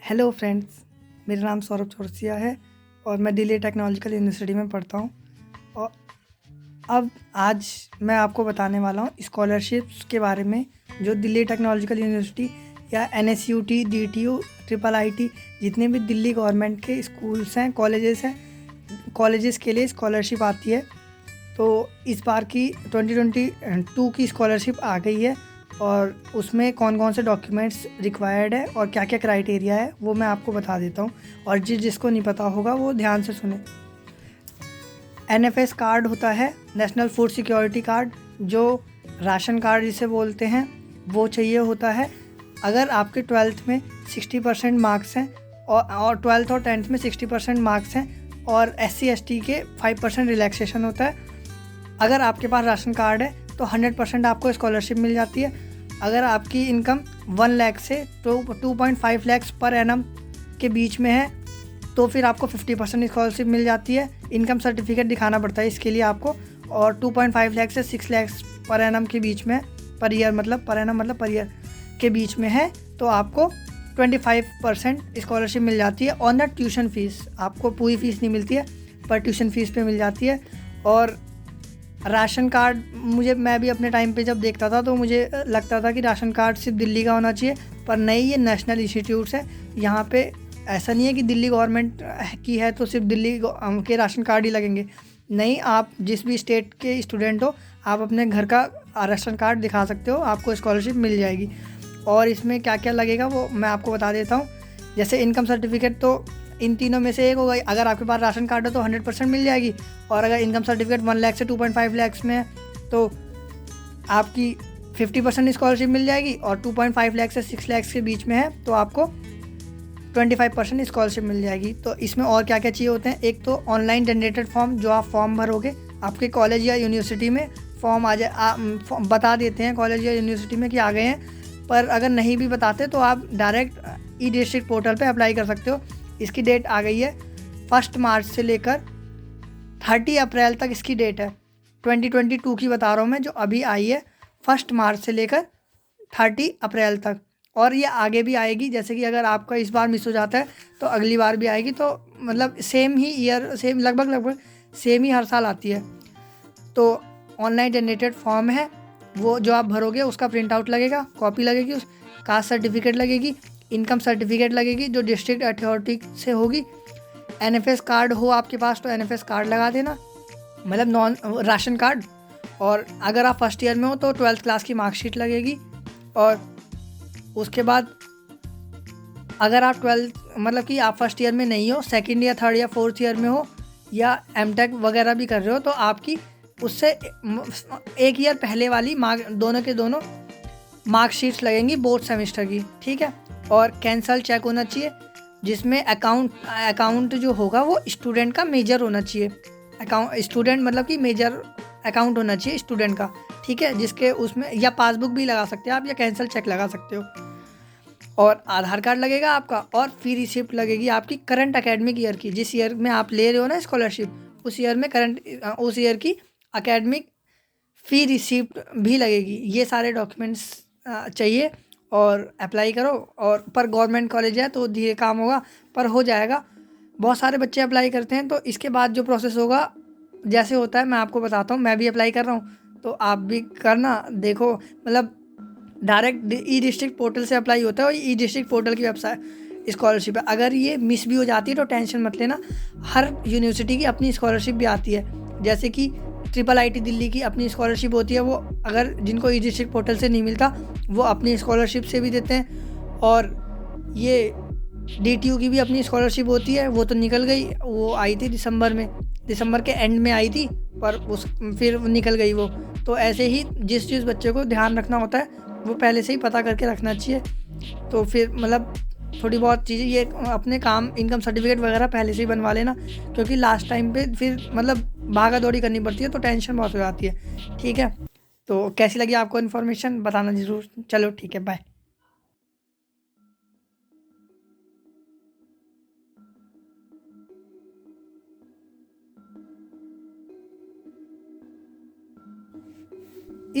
Hello friends, मेरा नाम सौरभ चौरसिया है और मैं दिल्ली टेक्नोलॉजिकल यूनिवर्सिटी में पढ़ता हूँ। और अब आज मैं आपको बताने वाला हूँ स्कॉलरशिप्स के बारे में, जो दिल्ली टेक्नोलॉजिकल यूनिवर्सिटी या NSUT, DTU, ट्रिपल IIT, जितने भी दिल्ली गवर्नमेंट के स्कूल्स हैं, कॉलेजेस के लिए स्कॉलरशिप आती है। तो इस बार की 2022 की स्कॉलरशिप आ गई है और उसमें कौन कौन से डॉक्यूमेंट्स रिक्वायर्ड है और क्या क्या क्राइटेरिया है वो मैं आपको बता देता हूँ। और जिसको नहीं पता होगा वो ध्यान से सुने। NFS कार्ड होता है, नेशनल फूड सिक्योरिटी कार्ड, जो राशन कार्ड जिसे बोलते हैं, वो चाहिए होता है। अगर आपके 12th में 60% मार्क्स हैं और 12th और 10th में 60% मार्क्स हैं और SC ST के 5% रिलैक्सेशन होता है। अगर आपके पास राशन कार्ड है तो 100% आपको स्कॉलरशिप मिल जाती है। अगर आपकी इनकम 1 लाख से तो 2.5 लाख पर एनम के बीच में है तो फिर आपको 50% स्कॉलरशिप मिल जाती है। इनकम सर्टिफिकेट दिखाना पड़ता है इसके लिए आपको। और 2.5 लाख से 6 लाख पर एनम के बीच में, पर ईयर मतलब पर एनम मतलब पर ईयर के बीच में है, तो आपको 25% स्कॉलरशिप मिल जाती है। ऑन द ट्यूशन फ़ीस, आपको पूरी फ़ीस नहीं मिलती है पर ट्यूशन फ़ीस पे मिल जाती है। और राशन कार्ड, मैं भी अपने टाइम पे जब देखता था तो मुझे लगता था कि राशन कार्ड सिर्फ दिल्ली का होना चाहिए, पर नहीं, ये नेशनल इंस्टीट्यूट्स है। यहाँ पे ऐसा नहीं है कि दिल्ली गवर्नमेंट की है तो सिर्फ दिल्ली के राशन कार्ड ही लगेंगे। नहीं, आप जिस भी स्टेट के स्टूडेंट हो, आप अपने घर का राशन कार्ड दिखा सकते हो, आपको स्कॉलरशिप मिल जाएगी। और इसमें क्या क्या लगेगा वो मैं आपको बता देता हूँ। जैसे इनकम सर्टिफिकेट तो इन तीनों में से एक होगा। अगर आपके पास राशन कार्ड है तो 100% मिल जाएगी। और अगर इनकम सर्टिफिकेट 1 लाख से 2.5 लाख में है तो आपकी 50% स्कॉलरशिप मिल जाएगी। और 2.5 लाख से 6 लाख के बीच में है तो आपको 25% स्कॉलरशिप मिल जाएगी। तो इसमें और क्या क्या चाहिए होते हैं, एक तो ऑनलाइन जनरेटेड फॉर्म, जो आप फॉर्म भरोगे, आपके कॉलेज या यूनिवर्सिटी में फॉर्म आ जाए, बता देते हैं कॉलेज या यूनिवर्सिटी में कि आ गए हैं। पर अगर नहीं भी बताते तो आप डायरेक्ट ई-डिस्ट्रिक्ट पोर्टल पे अप्लाई कर सकते हो। इसकी डेट आ गई है 1 मार्च से लेकर 30 अप्रैल तक इसकी डेट है। 2022 की बता रहा हूँ मैं, जो अभी आई है, 1 मार्च से लेकर 30 अप्रैल तक। और ये आगे भी आएगी, जैसे कि अगर आपका इस बार मिस हो जाता है तो अगली बार भी आएगी। तो मतलब सेम ही ईयर, सेम लगभग सेम ही हर साल आती है। तो ऑनलाइन जनरेटेड फॉर्म है, वो जो आप भरोगे उसका प्रिंट आउट लगेगा, कॉपी लगेगी, उस कास्ट सर्टिफिकेट लगेगी, इनकम सर्टिफिकेट लगेगी जो डिस्ट्रिक्ट अथॉरिटी से होगी। NFS कार्ड हो आपके पास तो NFS कार्ड लगा देना, मतलब नॉन राशन कार्ड। और अगर आप फर्स्ट ईयर में हो तो 12th क्लास की मार्कशीट लगेगी। और उसके बाद अगर आप 12th मतलब कि आप फर्स्ट ईयर में नहीं हो, सेकंड या थर्ड या फोर्थ ईयर में हो, या M.Tech वगैरह भी कर रहे हो, तो आपकी उससे एक ईयर पहले वाली दोनों के दोनों मार्कशीट्स लगेंगी बोर्ड सेमेस्टर की, ठीक है। और कैंसल चेक होना चाहिए, जिसमें अकाउंट जो होगा वो स्टूडेंट का मेजर होना चाहिए। स्टूडेंट मतलब कि मेजर अकाउंट होना चाहिए स्टूडेंट का, ठीक है, जिसके उसमें या पासबुक भी लगा सकते हो आप, या कैंसल चेक लगा सकते हो। और आधार कार्ड लगेगा आपका, और फी रिसिप्ट लगेगी आपकी करंट एकेडमिक ईयर की, जिस ईयर में आप ले रहे हो ना स्कॉलरशिप, उस ईयर में उस ईयर की एकेडमिक फ़ी रिसिप्ट भी लगेगी। ये सारे डॉक्यूमेंट्स चाहिए और अप्लाई करो। और पर गवर्नमेंट कॉलेज है तो धीरे काम होगा, पर हो जाएगा। बहुत सारे बच्चे अप्लाई करते हैं, तो इसके बाद जो प्रोसेस होगा जैसे होता है मैं आपको बताता हूँ। मैं भी अप्लाई कर रहा हूँ तो आप भी करना। देखो, मतलब डायरेक्ट ई-डिस्ट्रिक्ट पोर्टल से अप्लाई होता है और ई-डिस्ट्रिक्ट पोर्टल की वेबसाइट स्कॉलरशिप है। अगर ये मिस भी हो जाती है तो टेंशन मत लेना, हर यूनिवर्सिटी की अपनी स्कॉलरशिप भी आती है। जैसे कि ट्रिपल IIT दिल्ली की अपनी स्कॉलरशिप होती है, वो अगर जिनको ई-डिस्ट्रिक्ट पोर्टल से नहीं मिलता वो अपनी स्कॉलरशिप से भी देते हैं। और ये DTU की भी अपनी स्कॉलरशिप होती है, वो तो निकल गई, वो आई थी दिसंबर के एंड में आई थी, पर उस फिर निकल गई वो। तो ऐसे ही जिस बच्चे को ध्यान रखना होता है वो पहले से ही पता करके रखना चाहिए। तो फिर मतलब थोड़ी बहुत चीज़ें, ये अपने काम इनकम सर्टिफिकेट वगैरह पहले से ही बनवा लेना, क्योंकि लास्ट टाइम पे फिर मतलब भागा दौड़ी करनी पड़ती है तो टेंशन बहुत हो जाती है, ठीक है। तो कैसी लगी आपको इन्फॉर्मेशन बताना ज़रूर। चलो ठीक है, बाय।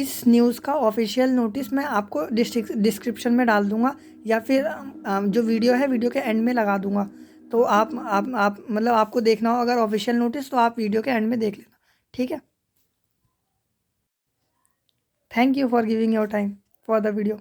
इस न्यूज़ का ऑफिशियल नोटिस मैं आपको डिस्क्रिप्शन में डाल दूँगा, या फिर जो वीडियो है वीडियो के एंड में लगा दूँगा। तो आप मतलब आपको देखना हो अगर ऑफिशियल नोटिस, तो आप वीडियो के एंड में देख लेना, ठीक है। Thank you for giving your time for the video.